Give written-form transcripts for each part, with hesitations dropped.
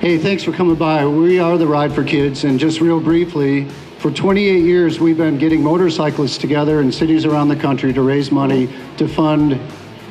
Hey, thanks for coming by. We are the Ride for Kids, and just real briefly, for 28 years, we've been getting motorcyclists together in cities around the country to raise money to fund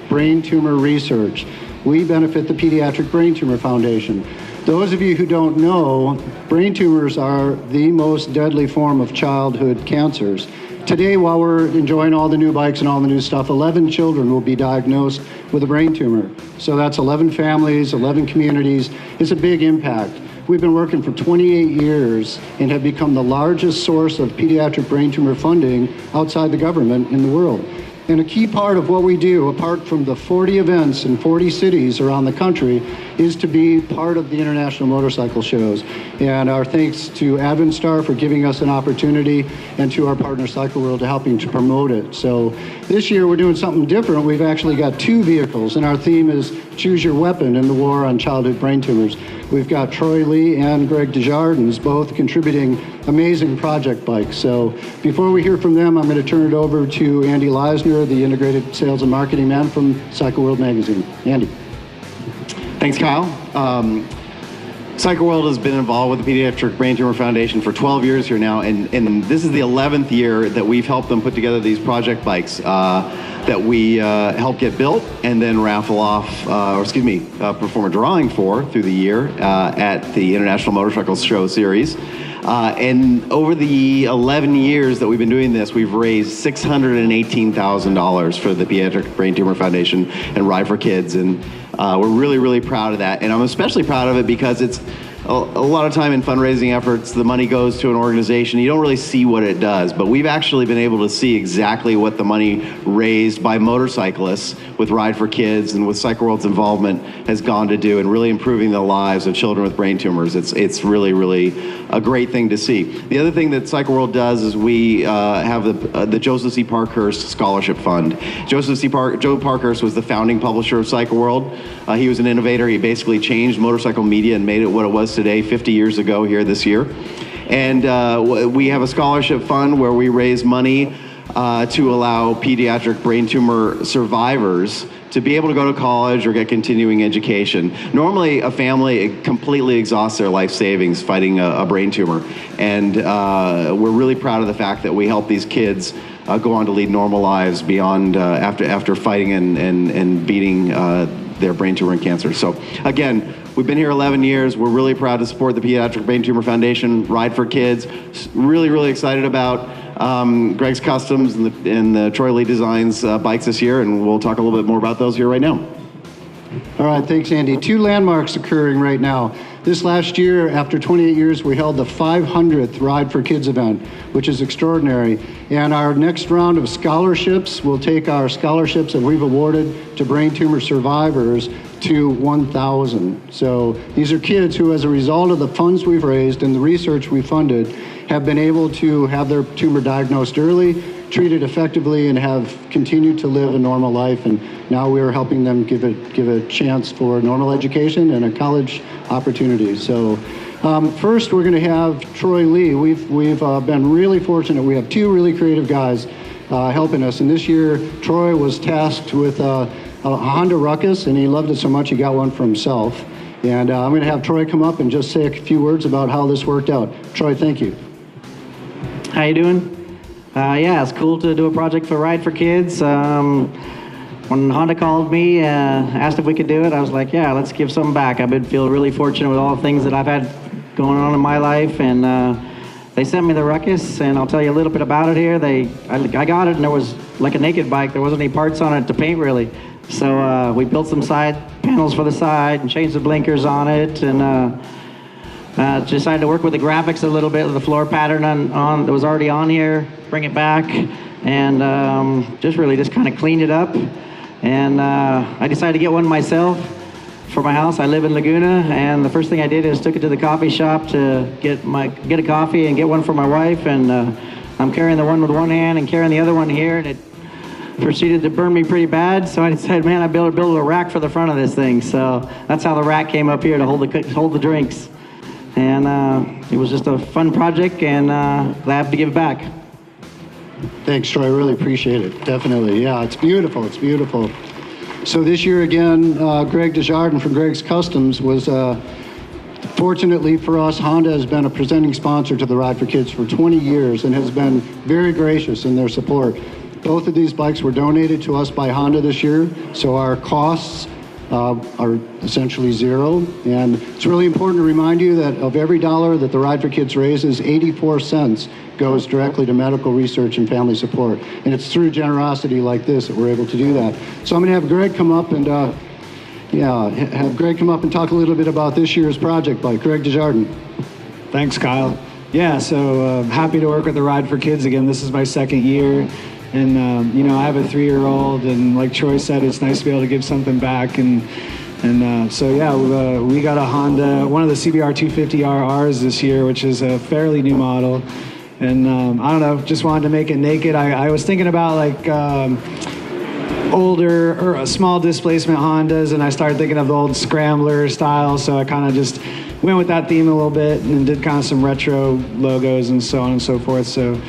brain tumor research. We benefit the Pediatric Brain Tumor Foundation. Those of you who don't know, brain tumors are the most deadly form of childhood cancers. Today, while we're enjoying all the new bikes and all the new stuff, 11 children will be diagnosed with a brain tumor. So that's 11 families, 11 communities. It's a big impact. We've been working for 28 years and have become the largest source of pediatric brain tumor funding outside the government in the world. And a key part of what we do, apart from the 40 events in 40 cities around the country, is to be part of the international motorcycle shows. And our thanks to Adventstar for giving us an opportunity, and to our partner Cycle World to helping to promote it. So this year we're doing something different. We've actually got 2 vehicles, and our theme is Choose Your Weapon in the War on Childhood Brain Tumors. We've got Troy Lee and Greg Desjardins both contributing amazing project bikes. So before we hear from them, I'm going to turn it over to Andy Leisner, the Integrated Sales and Marketing Man from Cycle World Magazine. Andy. Thanks, Kyle. Cycle World has been involved with the Pediatric Brain Tumor Foundation for 12 years here now, and this is the 11th year that we've helped them put together these project bikes that we help get built and then raffle off, perform a drawing for through the year at the International Motorcycle Show Series. And over the 11 years that we've been doing this, we've raised $618,000 for the Pediatric Brain Tumor Foundation and Ride for Kids, and we're really, really proud of that. And I'm especially proud of it because it's a lot of time in fundraising efforts, the money goes to an organization. You don't really see what it does, but we've actually been able to see exactly what the money raised by motorcyclists with Ride for Kids and with Cycle World's involvement has gone to do, and really improving the lives of children with brain tumors. It's really, really a great thing to see. The other thing that Cycle World does is we have the Joseph C. Parkhurst Scholarship Fund. Joe Parkhurst was the founding publisher of Cycle World. He was an innovator. He basically changed motorcycle media and made it what it was today 50 years ago here this year. And we have a scholarship fund where we raise money to allow pediatric brain tumor survivors to be able to go to college or get continuing education. Normally, a family completely exhausts their life savings fighting a brain tumor. And we're really proud of the fact that we help these kids go on to lead normal lives beyond after fighting and beating their brain tumor and cancer. So again, we've been here 11 years. We're really proud to support the Pediatric Brain Tumor Foundation, Ride for Kids. Really, really excited about Greg's Customs and the Troy Lee Designs bikes this year, and we'll talk a little bit more about those here right now. All right, thanks, Andy. 2 landmarks occurring right now. This last year, after 28 years, we held the 500th Ride for Kids event, which is extraordinary. And our next round of scholarships will take our scholarships that we've awarded to brain tumor survivors to 1,000. So these are kids who, as a result of the funds we've raised and the research we funded, have been able to have their tumor diagnosed early, treated effectively, and have continued to live a normal life. And now we're helping them give a chance for normal education and a college opportunity. So first, we're going to have Troy Lee. We've been really fortunate. We have 2 really creative guys helping us. And this year, Troy was tasked with a Honda Rukus, and he loved it so much he got one for himself. And I'm going to have Troy come up and just say a few words about how this worked out. Troy, thank you. How you doing? Yeah, it's cool to do a project for Ride for Kids. When Honda called me, asked if we could do it, I was like, yeah, let's give something back. I've been feeling really fortunate with all the things that I've had going on in my life, and they sent me the Ruckus, and I'll tell you a little bit about it here. I got it, and there was like a naked bike. There wasn't any parts on it to paint, really. So we built some side panels for the side and changed the blinkers on it, and decided to work with the graphics a little bit, with the floor pattern on that was already on here, bring it back, and just kind of cleaned it up. And I decided to get one myself for my house. I live in Laguna, and the first thing I did is took it to the coffee shop to get a coffee and get one for my wife. And I'm carrying the one with one hand and carrying the other one here, and it proceeded to burn me pretty bad. So I decided, man, I better build a rack for the front of this thing. So that's how the rack came up here to hold the drinks. And it was just a fun project, and glad to give it back. Thanks, Troy. I really appreciate it. Definitely. Yeah, it's beautiful. It's beautiful. So this year again, Greg Desjardins from Greg's Customs was Fortunately for us, Honda has been a presenting sponsor to the Ride for Kids for 20 years and has been very gracious in their support. Both of these bikes were donated to us by Honda this year, so our costs are essentially zero. And it's really important to remind you that of every dollar that the Ride for Kids raises, 84 cents goes directly to medical research and family support. And it's through generosity like this that we're able to do that. So I'm going to have Greg come up and talk a little bit about this year's project bike. Greg Desjardins. Thanks, Kyle. Yeah, so happy to work with the Ride for Kids again. This is my second year. And, I have a 3-year-old, and like Troy said, it's nice to be able to give something back. We got a Honda, one of the CBR 250RRs this year, which is a fairly new model. And I don't know, just wanted to make it naked. I was thinking about like older or small displacement Hondas, and I started thinking of the old Scrambler style, so I kind of just went with that theme a little bit and did kind of some retro logos and so on and so forth. So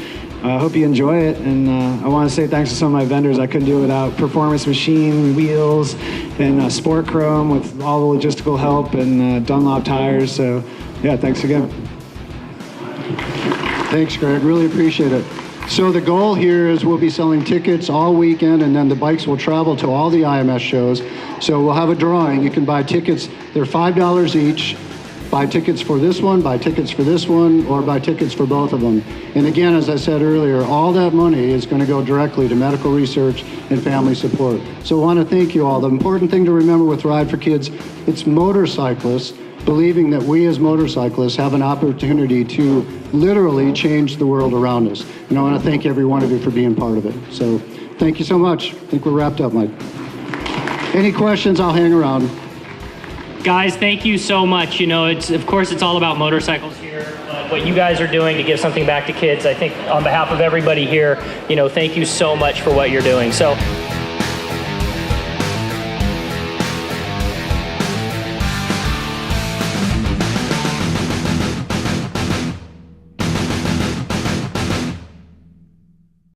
I hope you enjoy it, and I want to say thanks to some of my vendors. I couldn't do it without Performance Machine wheels and Sport Chrome with all the logistical help, and Dunlop tires. So yeah, thanks again. Thanks, Greg. Really appreciate it. So the goal here is we'll be selling tickets all weekend, and then the bikes will travel to all the IMS shows. So we'll have a drawing. You can buy tickets. They're $5 each. Buy tickets for this one, buy tickets for this one, or buy tickets for both of them. And again, as I said earlier, all that money is going to go directly to medical research and family support. So I want to thank you all. The important thing to remember with Ride for Kids, it's motorcyclists believing that we as motorcyclists have an opportunity to literally change the world around us. And I want to thank every one of you for being part of it. So thank you so much. I think we're wrapped up, Mike. Any questions? I'll hang around. Guys, thank you so much. Of course, it's all about motorcycles here, but what you guys are doing to give something back to kids, I think on behalf of everybody here, thank you so much for what you're doing. So